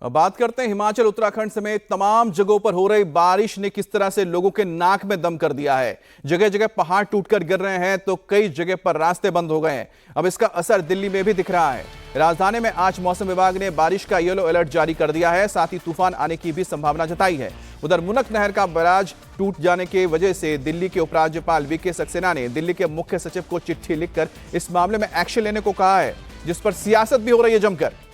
अब बात करते हैं हिमाचल उत्तराखंड समेत तमाम जगहों पर हो रही बारिश ने किस तरह से लोगों के नाक में दम कर दिया है। जगह जगह पहाड़ टूटकर गिर रहे हैं तो कई जगह पर रास्ते बंद हो गए हैं। अब इसका असर दिल्ली में भी दिख रहा है। राजधानी में आज मौसम विभाग ने बारिश का येलो अलर्ट जारी कर दिया है, साथ ही तूफान आने की भी संभावना जताई है। उधर मुनक नहर का बैराज टूट जाने की वजह से दिल्ली के उपराज्यपाल वीके सक्सेना ने दिल्ली के मुख्य सचिव को चिट्ठी लिखकर इस मामले में एक्शन लेने को कहा है, जिस पर सियासत भी हो रही है जमकर।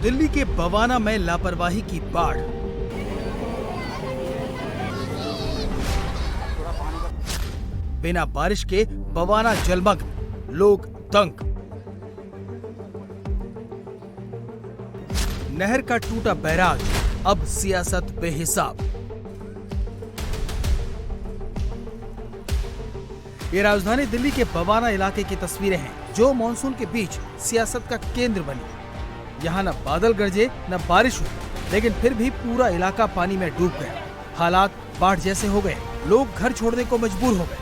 दिल्ली के बवाना में लापरवाही की बाढ़। बिना बारिश के बवाना जलमग्न, लोग तंग। नहर का टूटा बैराज, अब सियासत बेहिसाब। ये राजधानी दिल्ली के बवाना इलाके की तस्वीरें हैं, जो मानसून के बीच सियासत का केंद्र बनी। यहाँ न बादल गरजे न बारिश हुई, लेकिन फिर भी पूरा इलाका पानी में डूब गया। हालात बाढ़ जैसे हो गए, लोग घर छोड़ने को मजबूर हो गए।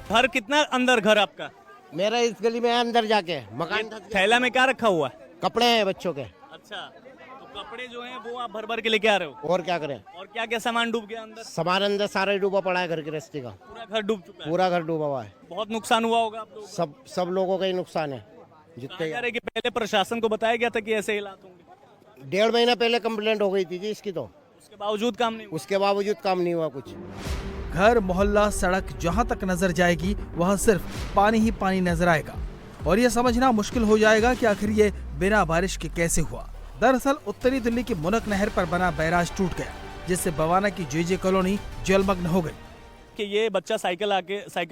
घर कितना अंदर घर आपका? मेरा इस गली में अंदर जाके मकान। थैला में क्या रखा हुआ है? कपड़े हैं बच्चों के। अच्छा, तो कपड़े जो हैं वो आप भर भर के लेके आ रहे हो? और क्या करें? और क्या क्या सामान डूब गया अंदर? सामान अंदर सारा ही डूबा पड़ा है, घर की रस्ते का पूरा घर डूब चुका है? पूरा घर डूबा हुआ है। बहुत नुकसान हुआ होगा आप लोगों को? सब लोगों का ही नुकसान है। जितने कह रहे कि पहले प्रशासन को बताया गया था कि ऐसे हालात होंगे। 1.5 महीना पहले कंप्लेंट हो गई थी जी इसकी, तो उसके बावजूद काम नहीं हुआ? उसके बावजूद काम नहीं हुआ कुछ। घर, मोहल्ला, सड़क जहां तक नजर जाएगी वहां सिर्फ पानी ही पानी नजर आएगा और यह समझना मुश्किल हो जाएगा कि आखिर ये बिना बारिश के कैसे हुआ। दरअसल उत्तरी दिल्ली की मुनक नहर पर बना बैराज टूट गया, जिससे बवाना की जेजे कॉलोनी जलमग्न हो गई। कि ये बच्चा साइकिल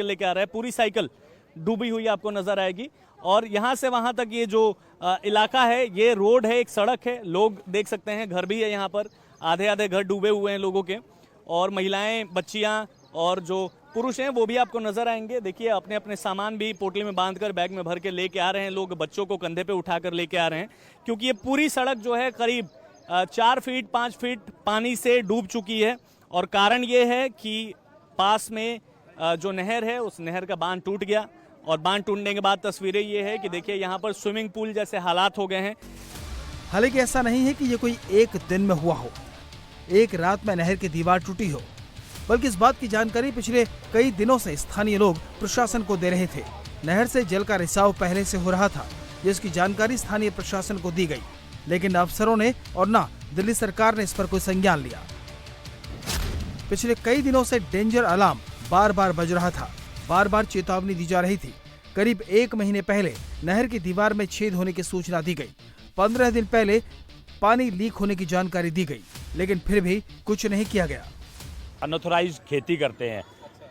लेके आ रहा है, पूरी साइकिल डूबी हुई आपको नजर आएगी। और यहाँ से वहाँ तक ये जो इलाका है, ये रोड है, एक सड़क है, लोग देख सकते हैं, घर भी है यहाँ पर। आधे आधे घर डूबे हुए हैं लोगों के, और महिलाएं, बच्चियाँ और जो पुरुष हैं वो भी आपको नजर आएंगे। देखिए, अपने अपने सामान भी पोटली में बांधकर बैग में भर के लेके आ रहे हैं लोग। बच्चों को कंधे पे उठाकर लेके आ रहे हैं, क्योंकि ये पूरी सड़क जो है करीब 4 फीट 5 फीट पानी से डूब चुकी है। और कारण ये है कि पास में जो नहर है, उस नहर का बांध टूट गया। और बांध टूटने के बाद तस्वीरें ये है कि देखिए यहाँ पर स्विमिंग पूल जैसे हालात हो गए हैं। हालांकि ऐसा नहीं है कि ये कोई एक दिन में हुआ हो, एक रात में नहर की दीवार टूटी हो, बल्कि इस बात की जानकारी पिछले कई दिनों से स्थानीय लोग प्रशासन को दे रहे थे। नहर से जल का रिसाव पहले से हो रहा था, जिसकी जानकारी स्थानीय प्रशासन को दी गई, लेकिन न अफसरों ने और न दिल्ली सरकार ने इस पर कोई संज्ञान लिया। पिछले कई दिनों से डेंजर अलार्म बार बार बज रहा था, बार बार चेतावनी दी जा रही थी। करीब 1 महीने पहले नहर की दीवार में छेद होने की सूचना दी गई। 15 दिन पहले पानी लीक होने की जानकारी दी गई, लेकिन फिर भी कुछ नहीं किया गया। अनऑथराइज खेती करते हैं,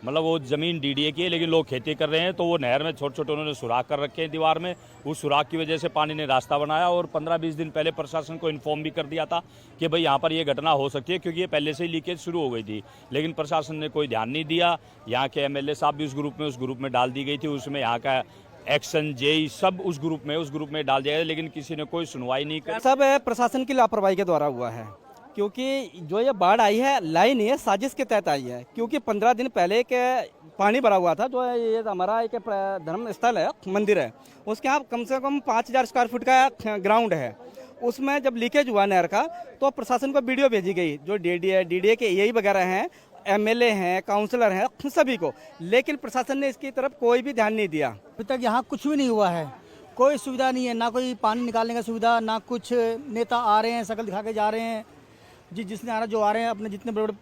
मतलब वो जमीन डीडीए की है लेकिन लोग खेती कर रहे हैं, तो वो नहर में छोटे छोटे उन्होंने सुराख कर रखे हैं दीवार में। उस सुराख की वजह से पानी ने रास्ता बनाया। और 15-20 दिन पहले प्रशासन को इन्फॉर्म भी कर दिया था कि भाई यहाँ पर ये घटना हो सकती है, क्योंकि ये पहले से ही लीकेज शुरू हो गई थी, लेकिन प्रशासन ने कोई ध्यान नहीं दिया। यहाँ के एमएलए साहब भी उस ग्रुप में डाल दी गई थी, उसमें यहाँ का एक्शन जेई सब उस ग्रुप में डाल दिया गया, लेकिन किसी ने कोई सुनवाई नहीं की। सब प्रशासन की लापरवाही के द्वारा हुआ है, क्योंकि जो ये बाढ़ आई है लाई नहीं है, साजिश के तहत आई है। क्योंकि 15 दिन पहले के पानी भरा हुआ था, जो ये हमारा एक धर्म स्थल है, मंदिर है, उसके यहाँ कम से कम 5000 स्क्वायर फुट का ग्राउंड है। उसमें जब लीकेज हुआ नहर का, तो प्रशासन को वीडियो भेजी गई, जो डीडीए के यही वगैरह हैं, एमएलए हैं, काउंसलर हैं, सभी को, लेकिन प्रशासन ने इसकी तरफ कोई भी ध्यान नहीं दिया। अभी तक यहाँ कुछ भी नहीं हुआ है, कोई सुविधा नहीं है, ना कोई पानी निकालने का सुविधा, ना कुछ। नेता आ रहे हैं, शकल दिखा के जा रहे हैं, जिसने आ रहा जो आ रहे हैं, अपने जितने बड़े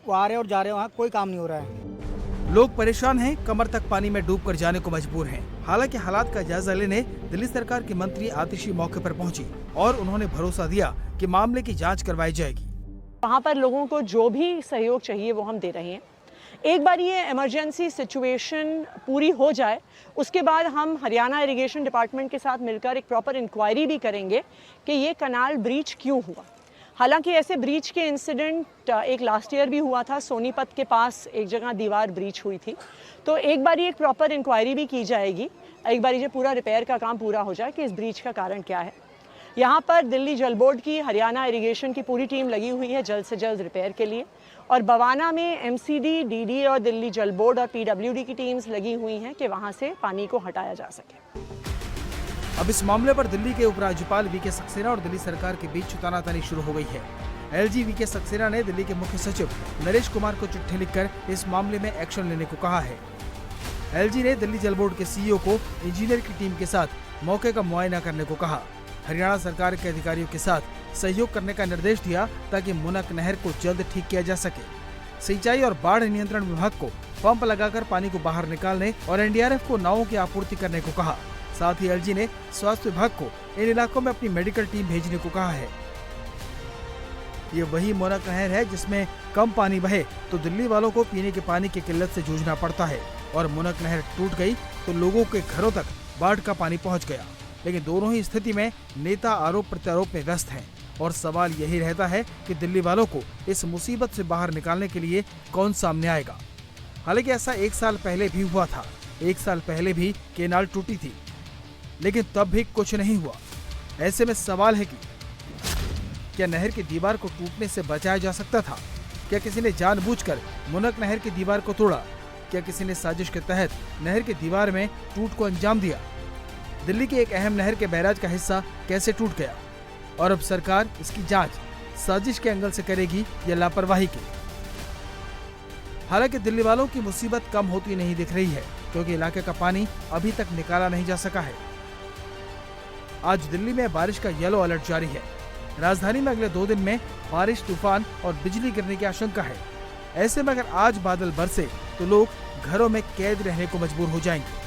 वो आ रहे हैं और जा रहे हैं, वहाँ कोई काम नहीं हो रहा है। लोग परेशान हैं, कमर तक पानी में डूबकर जाने को मजबूर हैं। हालांकि हालात का जायजा लेने दिल्ली सरकार की मंत्री आतिशी मौके पर पहुंची और उन्होंने भरोसा दिया कि मामले की जांच करवाई जाएगी। वहाँ पर लोगों को जो भी सहयोग चाहिए वो हम दे रहे हैं। एक बार ये इमरजेंसी सिचुएशन पूरी हो जाए, उसके बाद हम हरियाणा इरिगेशन डिपार्टमेंट के साथ मिलकर एक प्रॉपर इंक्वायरी भी करेंगे कि ये कनाल ब्रीच क्यों हुआ। हालांकि ऐसे ब्रीच के इंसिडेंट एक लास्ट ईयर भी हुआ था, सोनीपत के पास एक जगह दीवार ब्रीच हुई थी। तो एक बार ये एक प्रॉपर इंक्वायरी भी की जाएगी एक बार ये पूरा रिपेयर का काम पूरा हो जाए कि इस ब्रीच का कारण क्या है। यहाँ पर दिल्ली जल बोर्ड की, हरियाणा इरिगेशन की पूरी टीम लगी हुई है जल्द से जल्द रिपेयर के लिए, और बवाना में एमसीडी, डीडी और दिल्ली जल बोर्ड और पीडब्ल्यूडी की टीम्स लगी हुई हैं कि वहाँ से पानी को हटाया जा सके। अब इस मामले पर दिल्ली के उपराज्यपाल वीके सक्सेना और दिल्ली सरकार के बीच तानातानी शुरू हो गई है। एलजी वीके सक्सेना ने दिल्ली के मुख्य सचिव नरेश कुमार को चिट्ठी लिखकर इस मामले में एक्शन लेने को कहा है। एलजी ने दिल्ली जल बोर्ड के सीईओ को इंजीनियर की टीम के साथ मौके का मुआयना करने को कहा। हरियाणा सरकार के अधिकारियों के साथ सहयोग करने का निर्देश दिया ताकि मुनक नहर को जल्द ठीक किया जा सके। सिंचाई और बाढ़ नियंत्रण विभाग को पंप लगाकर पानी को बाहर निकालने और एनडीआरएफ को नावों की आपूर्ति करने को कहा। साथ ही एलजी ने स्वास्थ्य विभाग को इन इलाकों में अपनी मेडिकल टीम भेजने को कहा है। ये वही मुनक नहर है जिसमें कम पानी बहे तो दिल्ली वालों को पीने के पानी की किल्लत से जूझना पड़ता है, और मुनक नहर टूट गई तो लोगों के घरों तक बाढ़ का पानी पहुंच गया। लेकिन दोनों ही स्थिति में नेता आरोप प्रत्यारोप में व्यस्त हैं, और सवाल यही रहता है कि दिल्ली वालों को इस मुसीबत से बाहर निकालने के लिए कौन सामने आएगा। हालांकि ऐसा 1 साल पहले भी हुआ था। 1 साल पहले भी केनाल टूटी थी, लेकिन तब भी कुछ नहीं हुआ। ऐसे में सवाल है कि क्या नहर की दीवार को टूटने से बचाया जा सकता था? क्या किसी ने जानबूझकर मुनक नहर की दीवार को तोड़ा? क्या किसी ने साजिश के तहत नहर की दीवार में टूट को अंजाम दिया? दिल्ली की एक अहम नहर के बैराज का हिस्सा कैसे टूट गया? और अब सरकार इसकी जांच साजिश के एंगल से करेगी या लापरवाही की? हालांकि दिल्ली वालों की मुसीबत कम होती नहीं दिख रही है, क्योंकि इलाके का पानी अभी तक निकाला नहीं जा सका है। आज दिल्ली में बारिश का येलो अलर्ट जारी है। राजधानी में अगले 2 दिन में बारिश, तूफान और बिजली गिरने की आशंका है। ऐसे में अगर आज बादल बरसे तो लोग घरों में कैद रहने को मजबूर हो जाएंगे।